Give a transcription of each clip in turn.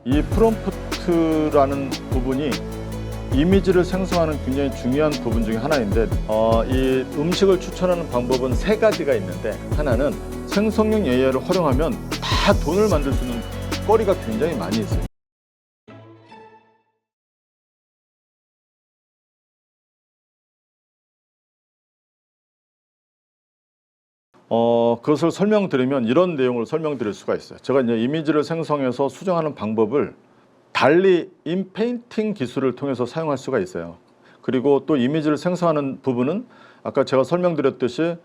이 프롬프트라는 부분이 이미지를 생성하는 굉장히 중요한 부분 중에 하나인데 이 음식을 추천하는 방법은 세 가지가 있는데, 하나는 생성형 AI를 활용하면 다 돈을 만들 수 있는 거리가 굉장히 많이 있어요. 그것을 설명드리면 이런 내용을 설명드릴 수가 있어요. 제가 이제 이미지를 생성해서 수정하는 방법을 달리 인페인팅 기술을 통해서 사용할 수가 있어요. 그리고 또 이미지를 생성하는 부분은 아까 제가 설명드렸듯이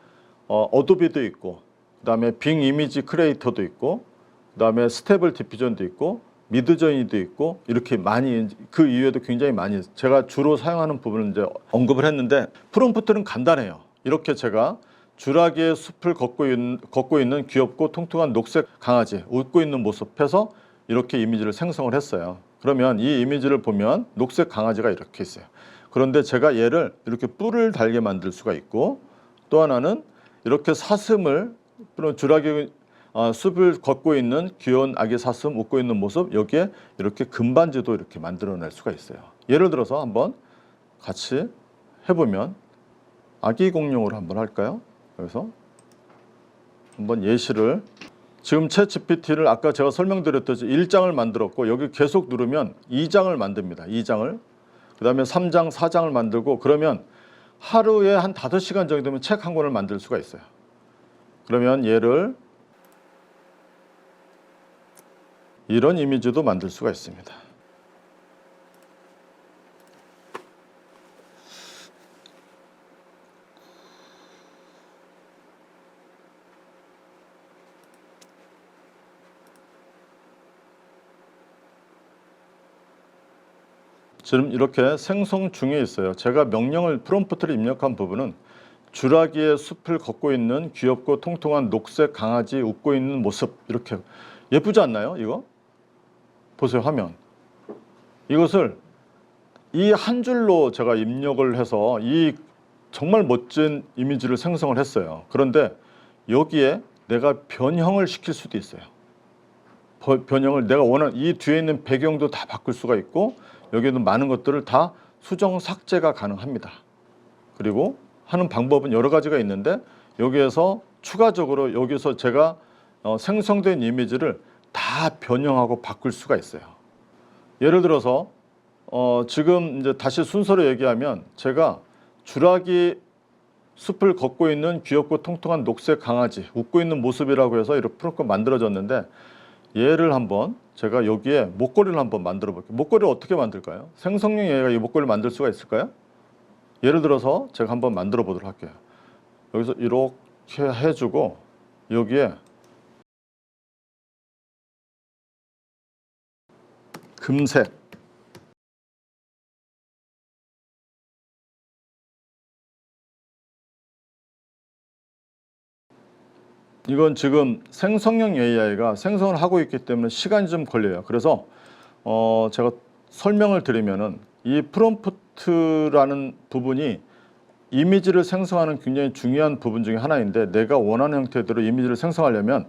어도비도 있고, 그다음에 빙 이미지 크리에이터도 있고, 그다음에 스테이블 디퓨전도 있고, 미드저니도 있고, 이렇게 많이, 그 이외에도 굉장히 많이 제가 주로 사용하는 부분은 이제 언급을 했는데, 프롬프트는 간단해요. 이렇게 제가 주라기의 숲을 걷고 있는 귀엽고 통통한 녹색 강아지, 웃고 있는 모습 해서 이렇게 이미지를 생성을 했어요. 그러면 이 이미지를 보면 녹색 강아지가 이렇게 있어요. 그런데 제가 얘를 이렇게 뿔을 달게 만들 수가 있고, 또 하나는 이렇게 사슴을, 주라기 숲을 걷고 있는 귀여운 아기 사슴 웃고 있는 모습, 여기에 이렇게 금반지도 이렇게 만들어낼 수가 있어요. 예를 들어서 한번 같이 해보면, 아기 공룡으로 한번 할까요? 그래서 한번 예시를, 지금 챗 GPT를 아까 제가 설명드렸듯이 1장을 만들었고, 여기 계속 누르면 2장을 만듭니다. 2장을. 그 다음에 3장, 4장을 만들고, 그러면 하루에 한 5시간 정도 되면 책 한 권을 만들 수가 있어요. 그러면 얘를 이런 이미지도 만들 수가 있습니다. 지금 이렇게 생성 중에 있어요. 제가 명령을, 프롬프트를 입력한 부분은 주라기의 숲을 걷고 있는 귀엽고 통통한 녹색 강아지 웃고 있는 모습, 이렇게 예쁘지 않나요? 이거 보세요, 화면. 이것을 이 한 줄로 제가 입력을 해서 이 정말 멋진 이미지를 생성을 했어요. 그런데 여기에 내가 변형을 시킬 수도 있어요. 변형을 내가 원하는, 이 뒤에 있는 배경도 다 바꿀 수가 있고, 여기에도 많은 것들을 다 수정 삭제가 가능합니다. 그리고 하는 방법은 여러 가지가 있는데, 여기에서 추가적으로 여기서 제가 생성된 이미지를 다 변형하고 바꿀 수가 있어요. 예를 들어서 지금 이제 다시 순서로 얘기하면, 제가 주라기 숲을 걷고 있는 귀엽고 통통한 녹색 강아지 웃고 있는 모습이라고 해서 이렇게 프롬프트가 만들어졌는데, 얘를 한번 제가 여기에 목걸이를 한번 만들어 볼게요. 목걸이를 어떻게 만들까요? 생성형 AI가 이 목걸이를 만들 수가 있을까요? 예를 들어서 제가 한번 만들어 보도록 할게요. 여기서 이렇게 해주고, 여기에 금색, 이건 지금 생성형 AI가 생성을 하고 있기 때문에 시간이 좀 걸려요. 그래서 제가 설명을 드리면은, 이 프롬프트라는 부분이 이미지를 생성하는 굉장히 중요한 부분 중에 하나인데, 내가 원하는 형태대로 이미지를 생성하려면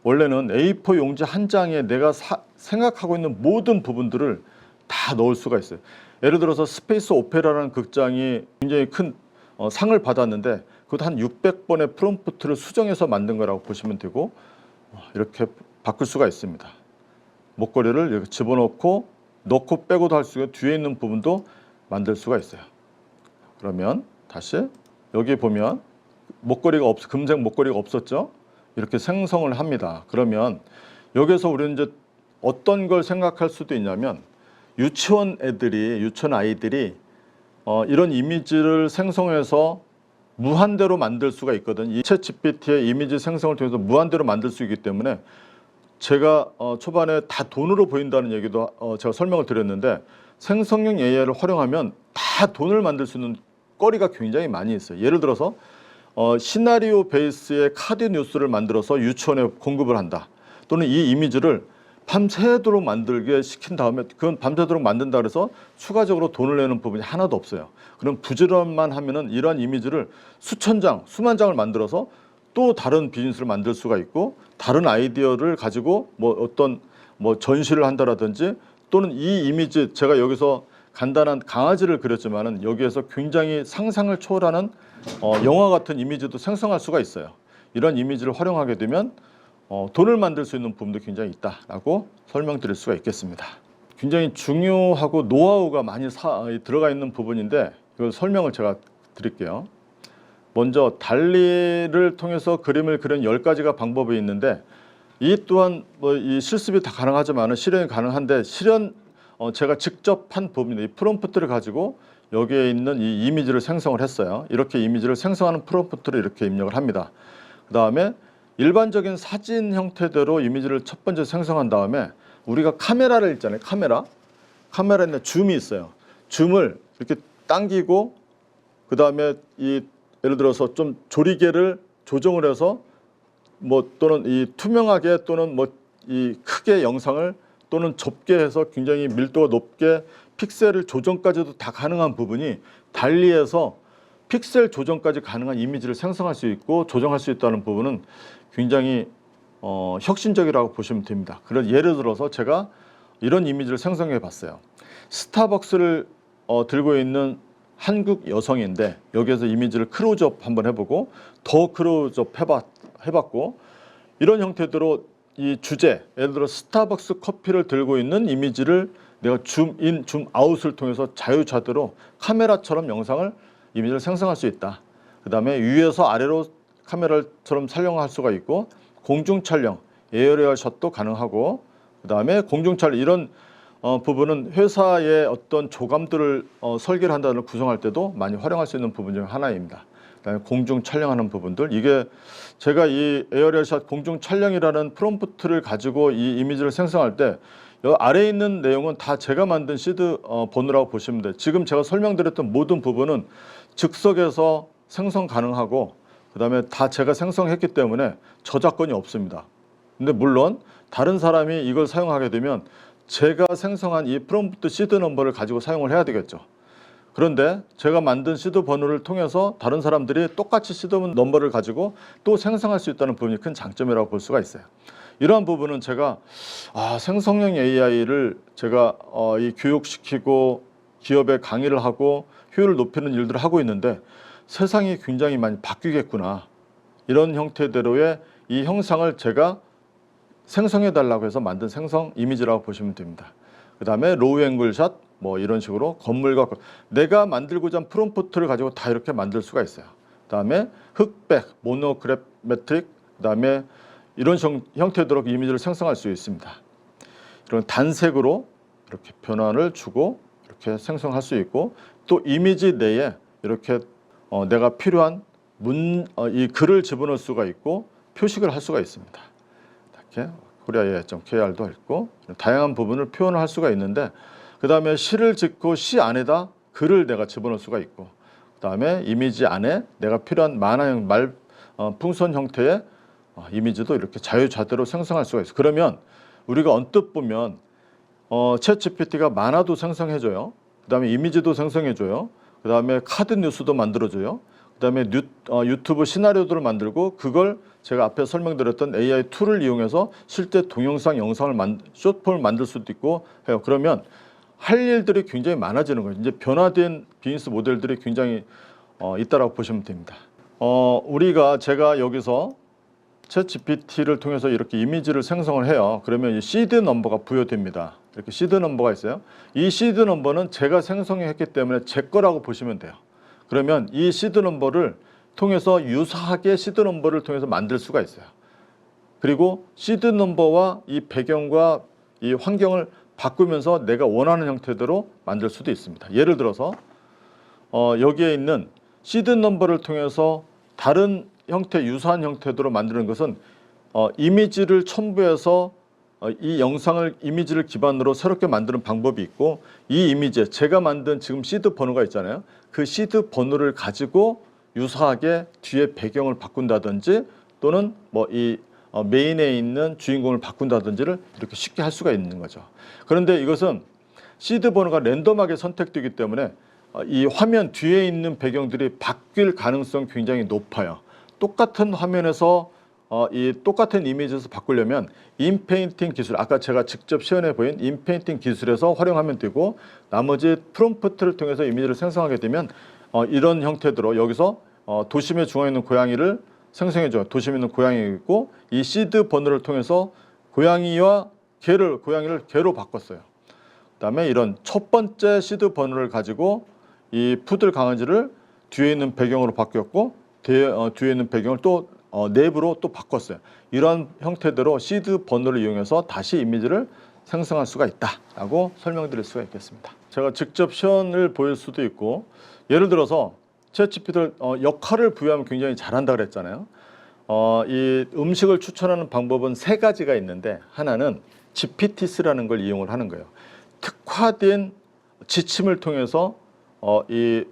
원래는 A4 용지 한 장에 내가 생각하고 있는 모든 부분들을 다 넣을 수가 있어요. 예를 들어서 스페이스 오페라라는 극장이 굉장히 큰 상을 받았는데, 그것도 한 600번의 프롬프트를 수정해서 만든 거라고 보시면 되고, 이렇게 바꿀 수가 있습니다. 목걸이를 이렇게 집어넣고 넣고 빼고도 할 수 있고, 뒤에 있는 부분도 만들 수가 있어요. 그러면 다시 여기 보면 목걸이가 금색 목걸이가 없었죠? 이렇게 생성을 합니다. 그러면 여기서 우리는 이제 어떤 걸 생각할 수도 있냐면, 유치원 아이들이 이런 이미지를 생성해서 무한대로 만들 수가 있거든. 이 챗 GPT의 이미지 생성을 통해서 무한대로 만들 수 있기 때문에, 제가 초반에 다 돈으로 보인다는 얘기도 제가 설명을 드렸는데, 생성형 AI를 활용하면 다 돈을 만들 수 있는 거리가 굉장히 많이 있어요. 예를 들어서 시나리오 베이스의 카드 뉴스를 만들어서 유치원에 공급을 한다. 또는 이 이미지를 밤새도록 만들게 시킨 다음에, 그건 밤새도록 만든다 그래서 추가적으로 돈을 내는 부분이 하나도 없어요. 그럼 부지런만 하면은 이러한 이미지를 수천 장, 수만 장을 만들어서 또 다른 비즈니스를 만들 수가 있고, 다른 아이디어를 가지고 어떤 뭐 전시를 한다라든지 또는 이 이미지 제가 여기서 간단한 강아지를 그렸지만은 여기에서 굉장히 상상을 초월하는 영화 같은 이미지도 생성할 수가 있어요. 이런 이미지를 활용하게 되면 돈을 만들 수 있는 부분도 굉장히 있다라고 설명드릴 수가 있겠습니다. 굉장히 중요하고 노하우가 많이 들어가 있는 부분인데 이걸 설명을 제가 드릴게요. 먼저 달리를 통해서 그림을 그리는 10가지가 방법이 있는데 이 또한 뭐 이 실습이 다 가능하지만 실현이 가능한데 제가 직접 한 부분이 이 프롬프트를 가지고 여기에 있는 이 이미지를 생성을 했어요. 이렇게 이미지를 생성하는 프롬프트를 이렇게 입력을 합니다. 그 다음에 일반적인 사진 형태대로 이미지를 첫 번째 생성한 다음에 우리가 카메라를 있잖아요. 카메라에 있는 줌이 있어요. 줌을 이렇게 당기고 그 다음에 이 예를 들어서 좀 조리개를 조정을 해서 뭐 또는 이 투명하게 또는 뭐 이 크게 영상을 또는 좁게 해서 굉장히 밀도가 높게 픽셀을 조정까지도 다 가능한 부분이 달리에서 픽셀 조정까지 가능한 이미지를 생성할 수 있고 조정할 수 있다는 부분은 굉장히 혁신적이라고 보시면 됩니다. 그런 예를 들어서 제가 이런 이미지를 생성해 봤어요. 스타벅스를 들고 있는 한국 여성인데 여기에서 이미지를 크로즈업 한번 해보고 더 크로즈업 해봤고 이런 형태대로 이 주제 예를 들어 스타벅스 커피를 들고 있는 이미지를 내가 줌인 줌아웃을 통해서 자유자재로 카메라처럼 이미지를 생성할 수 있다. 그 다음에 위에서 아래로 카메라처럼 촬영할 수가 있고 공중 촬영 에어리얼 샷도 가능하고 그 다음에 공중 촬영 이런 부분은 회사의 어떤 조감들을 설계를 한다는 구성할 때도 많이 활용할 수 있는 부분 중 하나입니다. 그다음에 공중 촬영하는 부분들 이게 제가 이 에어리얼샷 공중 촬영이라는 프롬프트를 가지고 이 이미지를 생성할 때 이 아래에 있는 내용은 다 제가 만든 시드 번호라고 보시면 돼요. 지금 제가 설명드렸던 모든 부분은 즉석에서 생성 가능하고 그다음에 다 제가 생성했기 때문에 저작권이 없습니다. 근데 물론 다른 사람이 이걸 사용하게 되면 제가 생성한 이 프롬프트 시드 넘버를 가지고 사용을 해야 되겠죠. 그런데 제가 만든 시드 번호를 통해서 다른 사람들이 똑같이 시드 넘버를 가지고 또 생성할 수 있다는 부분이 큰 장점이라고 볼 수가 있어요. 이러한 부분은 제가 생성형 AI를 제가 이 교육시키고 기업에 강의를 하고 효율을 높이는 일들을 하고 있는데 세상이 굉장히 많이 바뀌겠구나. 이런 형태대로의 이 형상을 제가 생성해 달라고 해서 만든 생성 이미지라고 보시면 됩니다. 그 다음에 로우 앵글샷 뭐 이런 식으로 건물과 내가 만들고자 한 프롬프트를 가지고 다 이렇게 만들 수가 있어요. 그 다음에 흑백, 모노그래메트릭, 그 다음에 이런 형태대로 이미지를 생성할 수 있습니다. 이런 단색으로 이렇게 변화를 주고 이렇게 생성할 수 있고 또 이미지 내에 이렇게 내가 필요한 이 글을 집어넣을 수가 있고 표식을 할 수가 있습니다. 이렇게 코리아예.kr도 있고 다양한 부분을 표현을 할 수가 있는데 그 다음에 시를 짓고 시 안에다 글을 내가 집어넣을 수가 있고 그 다음에 이미지 안에 내가 필요한 만화형 풍선 형태의 이미지도 이렇게 자유자재로 생성할 수가 있어요. 그러면 우리가 언뜻 보면 챗GPT가 만화도 생성해줘요. 그 다음에 이미지도 생성해줘요. 그 다음에 카드 뉴스도 만들어줘요. 그 다음에 유튜브 시나리오들을 만들고 그걸 제가 앞에 설명드렸던 AI 툴을 이용해서 실제 동영상, 영상을 숏폼을 만들 수도 있고 해요. 그러면 할 일들이 굉장히 많아지는 거예요. 이제 변화된 비즈니스 모델들이 굉장히 있다라고 보시면 됩니다. 제가 여기서 챗GPT를 통해서 이렇게 이미지를 생성을 해요. 그러면 이 시드 넘버가 부여됩니다. 이렇게 시드 넘버가 있어요. 이 시드 넘버는 제가 생성했기 때문에 제 거라고 보시면 돼요. 그러면 이 시드 넘버를 통해서 유사하게 시드 넘버를 통해서 만들 수가 있어요. 그리고 시드 넘버와 이 배경과 이 환경을 바꾸면서 내가 원하는 형태대로 만들 수도 있습니다. 예를 들어서 여기에 있는 시드 넘버를 통해서 다른 형태, 유사한 형태대로 만드는 것은 이미지를 첨부해서 이 영상을 이미지를 기반으로 새롭게 만드는 방법이 있고 이 이미지에 제가 만든 지금 시드 번호가 있잖아요. 그 시드 번호를 가지고 유사하게 뒤에 배경을 바꾼다든지 또는 뭐 이 메인에 있는 주인공을 바꾼다든지를 이렇게 쉽게 할 수가 있는 거죠. 그런데 이것은 시드 번호가 랜덤하게 선택되기 때문에 이 화면 뒤에 있는 배경들이 바뀔 가능성이 굉장히 높아요. 똑같은 화면에서 이 똑같은 이미지에서 바꾸려면 인페인팅 기술, 아까 제가 직접 시연해 보인 인페인팅 기술에서 활용하면 되고, 나머지 프롬프트를 통해서 이미지를 생성하게 되면 이런 형태대로 여기서 도심의 중앙에 있는 고양이를 생성해줘요. 도심에 있는 고양이 있고, 이 시드 번호를 통해서 고양이를 개로 바꿨어요. 그다음에 이런 첫 번째 시드 번호를 가지고 이 푸들 강아지를 뒤에 있는 배경으로 바뀌었고, 뒤에 있는 배경을 또 내부로 또 바꿨어요. 이런 형태대로 시드 번호를 이용해서 다시 이미지를 생성할 수가 있다라고 설명드릴 수가 있겠습니다. 제가 직접 시연을 보일 수도 있고, 예를 들어서 챗GPT를 역할을 부여하면 굉장히 잘한다 그랬잖아요. 이 음식을 추천하는 방법은 세 가지가 있는데, 하나는 GPTs라는 걸 이용을 하는 거예요. 특화된 지침을 통해서 이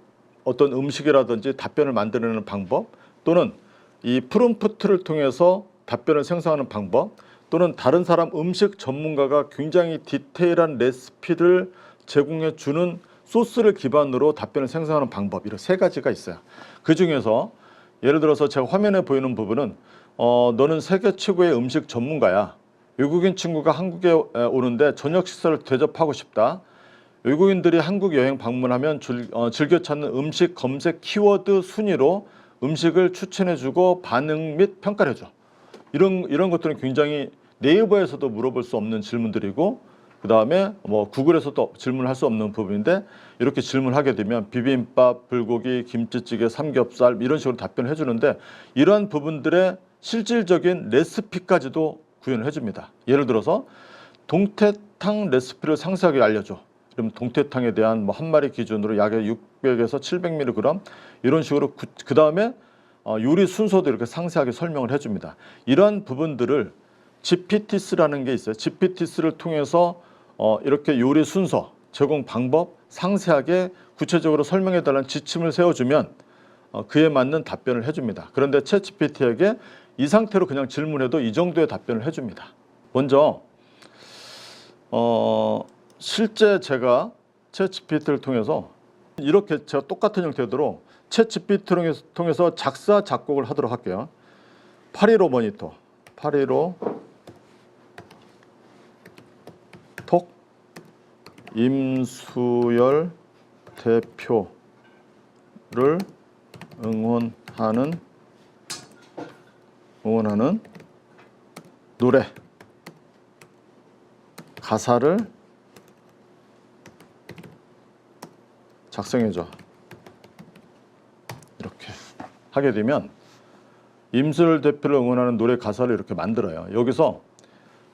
어떤 음식이라든지 답변을 만들어내는 방법, 또는 이 프롬프트를 통해서 답변을 생성하는 방법, 또는 다른 사람 음식 전문가가 굉장히 디테일한 레시피를 제공해 주는 소스를 기반으로 답변을 생성하는 방법, 이런 세 가지가 있어요. 그 중에서 예를 들어서 제가 화면에 보이는 부분은 너는 세계 최고의 음식 전문가야. 외국인 친구가 한국에 오는데 저녁 식사를 대접하고 싶다. 외국인들이 한국 여행 방문하면 즐겨 찾는 음식 검색 키워드 순위로 음식을 추천해주고 반응 및 평가를 해줘. 이런 것들은 굉장히 네이버에서도 물어볼 수 없는 질문들이고, 그 다음에 구글에서도 질문할 수 없는 부분인데, 이렇게 질문하게 되면 비빔밥, 불고기, 김치찌개, 삼겹살 이런 식으로 답변을 해주는데, 이러한 부분들의 실질적인 레시피까지도 구현을 해줍니다. 예를 들어서 동태탕 레시피를 상세하게 알려줘. 그럼 동태탕에 대한 한 마리 기준으로 약 600에서 700mg 이런 식으로 그 다음에 요리 순서도 이렇게 상세하게 설명을 해줍니다. 이러한 부분들을 GPTs라는 게 있어요. GPTs를 통해서 이렇게 요리 순서, 제공 방법 상세하게 구체적으로 설명해달라는 지침을 세워주면 그에 맞는 답변을 해줍니다. 그런데 챗GPT에게 이 상태로 그냥 질문해도 이 정도의 답변을 해줍니다. 먼저 실제 제가 챗GPT를 통해서 이렇게 제가 똑같은 형태대로 챗GPT를 통해서 작사 작곡을 하도록 할게요. 815 모니터, 815 톡 임수열 대표를 응원하는 노래 가사를 작성해줘. 이렇게 하게 되면 임수열 대표를 응원하는 노래 가사를 이렇게 만들어요. 여기서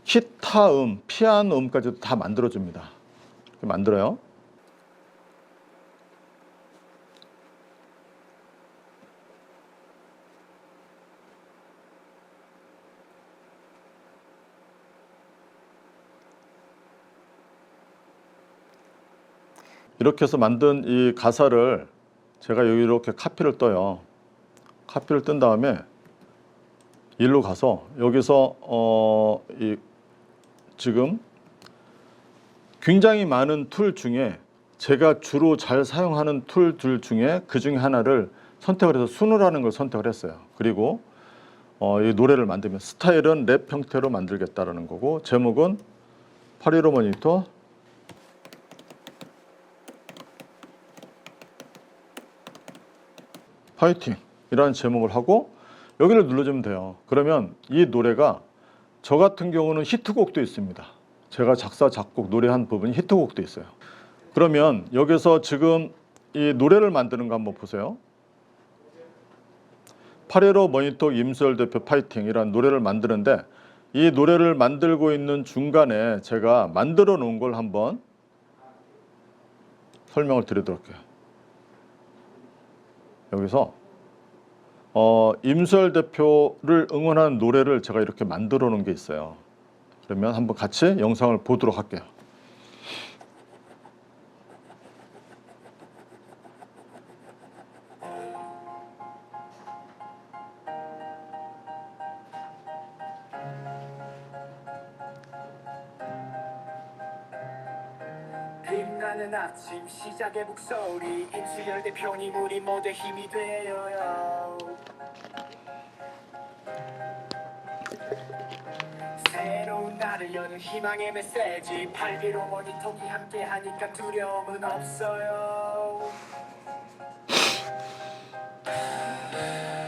기타 피아노 음까지도 다 만들어줍니다. 이렇게 만들어요. 이렇게 해서 만든 이 가사를 제가 여기 이렇게 카피를 떠요. 카피를 뜬 다음에 일로 가서 여기서 지금 굉장히 많은 툴 중에 제가 주로 잘 사용하는 툴들 중에 그 중에 하나를 선택을 해서 순우라는 걸 선택을 했어요. 그리고 이 노래를 만들면 스타일은 랩 형태로 만들겠다라는 거고, 제목은 815 모니터 파이팅 이라는 제목을 하고 여기를 눌러주면 돼요. 그러면 이 노래가 저 같은 경우는 히트곡도 있습니다. 제가 작사 작곡 노래한 부분이 히트곡도 있어요. 그러면 여기서 지금 이 노래를 만드는 거 한번 보세요. 815 모니터 임수열 대표 파이팅 이라는 노래를 만드는데, 이 노래를 만들고 있는 중간에 제가 만들어 놓은 걸 한번 설명을 드리도록 해요. 여기서 임수열 대표를 응원하는 노래를 제가 이렇게 만들어 놓은 게 있어요. 그러면 한번 같이 영상을 보도록 할게요. 빛나는 아침 시작의 목소리 임수열 대표님 우리 모두의 힘이 되어요. 나를 여는 희망의 메시지. 8기로 모니터기 함께 하니까 두려움은 없어요.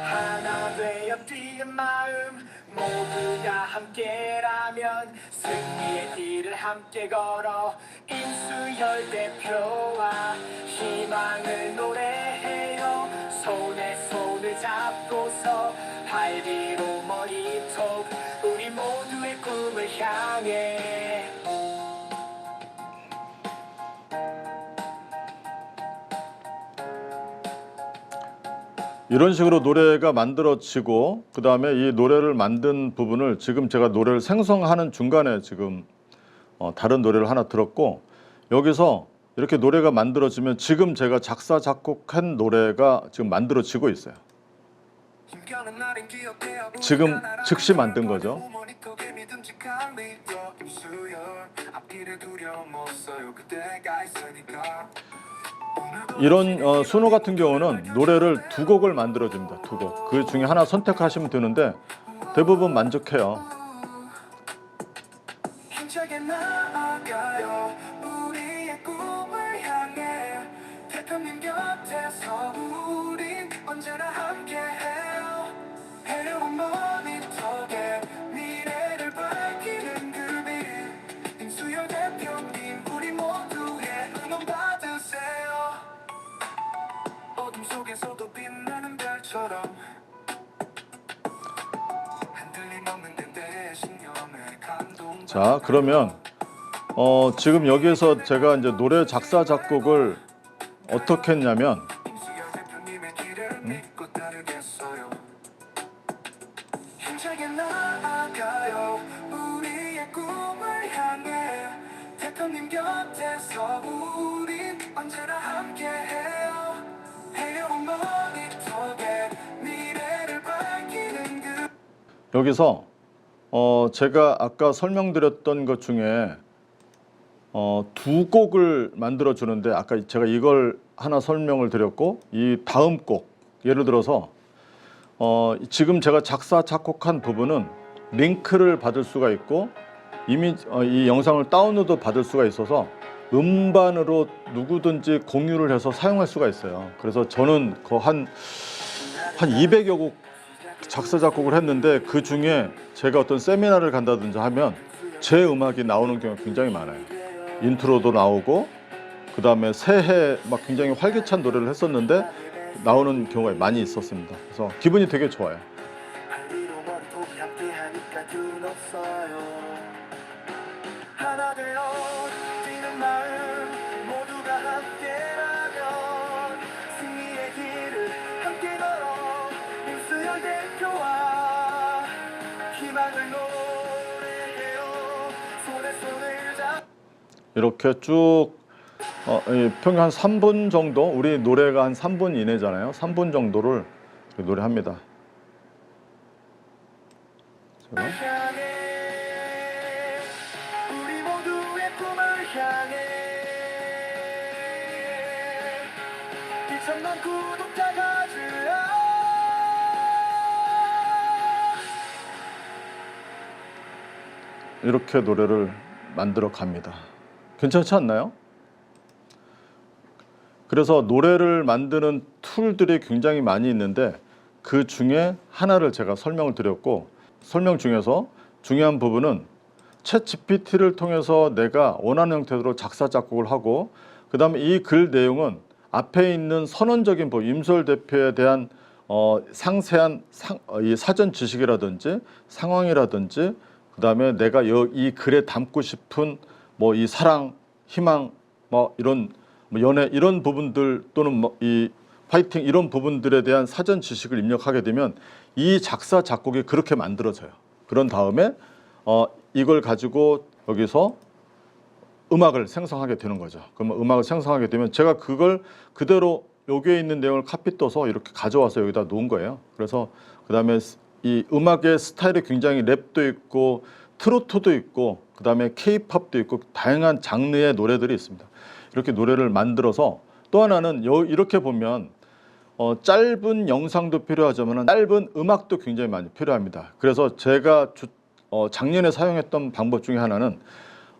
하나 되어 뛰는 마음 모두가 함께라면 승리의 길을 함께 걸어 임수열 대표와 희망을 노래해요. 손에 손을 잡고서 8기로 모니터 우리 모두의 꿈을 향해. 이런 식으로 노래가 만들어지고 그 다음에 이 노래를 만든 부분을 지금 제가 노래를 생성하는 중간에 지금 다른 노래를 하나 들었고 여기서 이렇게 노래가 만들어지면 지금 제가 작사 작곡한 노래가 지금 만들어지고 있어요. 지금 즉시 만든 거죠. 이런 순호 같은 경우는 노래를 두 곡을 만들어줍니다. 두 곡. 그 중에 하나 선택하시면 되는데 대부분 만족해요. 힘차게 나아가요. 우리의 꿈을 향해 대표님 곁에서 우린 언제나 함께해요. 해려운 모니터에 미래를 밝히는 그빛 임수열 대표님 우리 모두의 응원 받으세요. 어둠 속에서도 빛나는 별처럼 흔들림 없는 데 신념의 감동. 자, 그러면 지금 여기에서 제가 이제 노래 작사 작곡을 어떻게 했냐면 임수열 대표님의 길을 믿고 따르겠어요. 힘차게 나아가요. 우리의 꿈을 향해 대표님 곁에서 우린 언제나 함께해요. 해려운 모니터에 미래를 밝히는 그 여기서 제가 아까 설명드렸던 것 중에 두 곡을 만들어 주는데 아까 제가 이걸 하나 설명을 드렸고 이 다음 곡 예를 들어서 지금 제가 작사 작곡한 부분은 링크를 받을 수가 있고 이미 이 영상을 다운로드 받을 수가 있어서 음반으로 누구든지 공유를 해서 사용할 수가 있어요. 그래서 저는 한 200여 곡 작사 작곡을 했는데 그 중에 제가 어떤 세미나를 간다든지 하면 제 음악이 나오는 경우가 굉장히 많아요. 인트로도 나오고 그 다음에 새해 막 굉장히 활기찬 노래를 했었는데 나오는 경우가 많이 있었습니다. 그래서 기분이 되게 좋아요. 발리로 머리통이 함께하니까 둘은 없어요. 하나 되어 뛰는 마음 모두가 함께라면 승리의 길을 함께 걸어 임수열 대표와 희망을 노래해요. 손에 손을 잡 이렇게 쭉 평균 한 3분 정도 우리 노래가 한 3분 이내잖아요. 3분 정도를 노래합니다. 제가. 향해 우리 모두의 꿈을 향해 2천만 구독자 가즈아. 이렇게 노래를 만들어 갑니다. 괜찮지 않나요? 그래서 노래를 만드는 툴들이 굉장히 많이 있는데 그 중에 하나를 제가 설명을 드렸고 설명 중에서 중요한 부분은 챗 GPT를 통해서 내가 원하는 형태로 작사 작곡을 하고 그 다음에 이 글 내용은 앞에 있는 선언적인 임수열 대표에 대한 상세한 이 사전 지식이라든지 상황이라든지 그 다음에 내가 이 글에 담고 싶은 뭐 이 사랑, 희망, 뭐 이런 뭐 연애 이런 부분들 또는 뭐 이 파이팅 이런 부분들에 대한 사전 지식을 입력하게 되면 이 작사 작곡이 그렇게 만들어져요. 그런 다음에 이걸 가지고 여기서 음악을 생성하게 되는 거죠. 그러면 음악을 생성하게 되면 제가 그걸 그대로 여기에 있는 내용을 카피 떠서 이렇게 가져와서 여기다 놓은 거예요. 그래서 그 다음에 이 음악의 스타일이 굉장히 랩도 있고 트로트도 있고 그 다음에 케이팝도 있고 다양한 장르의 노래들이 있습니다. 이렇게 노래를 만들어서 또 하나는 이렇게 보면 짧은 영상도 필요하지만 짧은 음악도 굉장히 많이 필요합니다. 그래서 제가 작년에 사용했던 방법 중에 하나는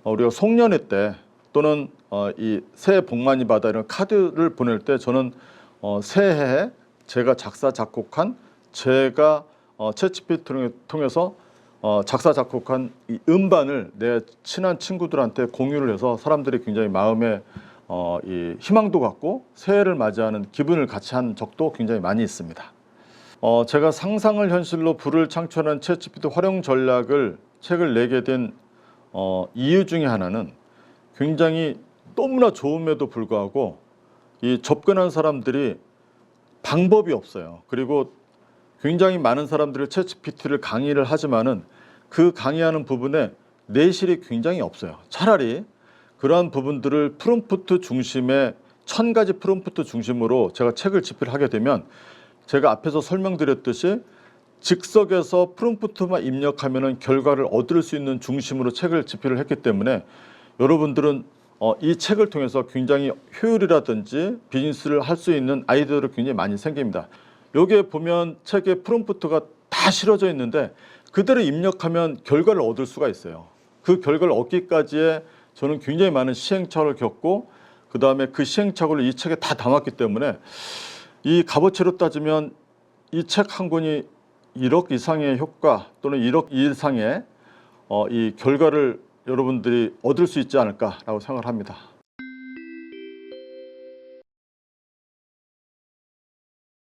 우리가 송년회 때 또는 이 새해 복 많이 받아 이런 카드를 보낼 때 저는 새해에 제가 작사 작곡한 제가 챗GPT를 통해서 작사 작곡한 이 음반을 내 친한 친구들한테 공유를 해서 사람들이 굉장히 마음에 이 희망도 갖고 새해를 맞이하는 기분을 같이 한 적도 굉장히 많이 있습니다. 제가 상상을 현실로 불을 창출하는 챗GPT 활용 전략을 책을 내게 된 이유 중에 하나는 굉장히 너무나 좋음에도 불구하고 이 접근한 사람들이 방법이 없어요. 그리고 굉장히 많은 사람들이 챗GPT를 강의를 하지만은 그 강의하는 부분에 내실이 굉장히 없어요. 차라리 그러한 부분들을 프롬프트 중심의 1000가지 프롬프트 중심으로 제가 책을 집필을 하게 되면 제가 앞에서 설명드렸듯이 즉석에서 프롬프트만 입력하면은 결과를 얻을 수 있는 중심으로 책을 집필을 했기 때문에 여러분들은 이 책을 통해서 굉장히 효율이라든지 비즈니스를 할 수 있는 아이디어들이 굉장히 많이 생깁니다. 여기에 보면 책에 프롬프트가 다 실어져 있는데 그대로 입력하면 결과를 얻을 수가 있어요. 그 결과를 얻기까지에 저는 굉장히 많은 시행착오를 겪고 그 다음에 그 시행착오를 이 책에 다 담았기 때문에 이 값어치로 따지면 이 책 한 권이 1억 이상의 효과 또는 1억 이상의 이 결과를 여러분들이 얻을 수 있지 않을까라고 생각을 합니다.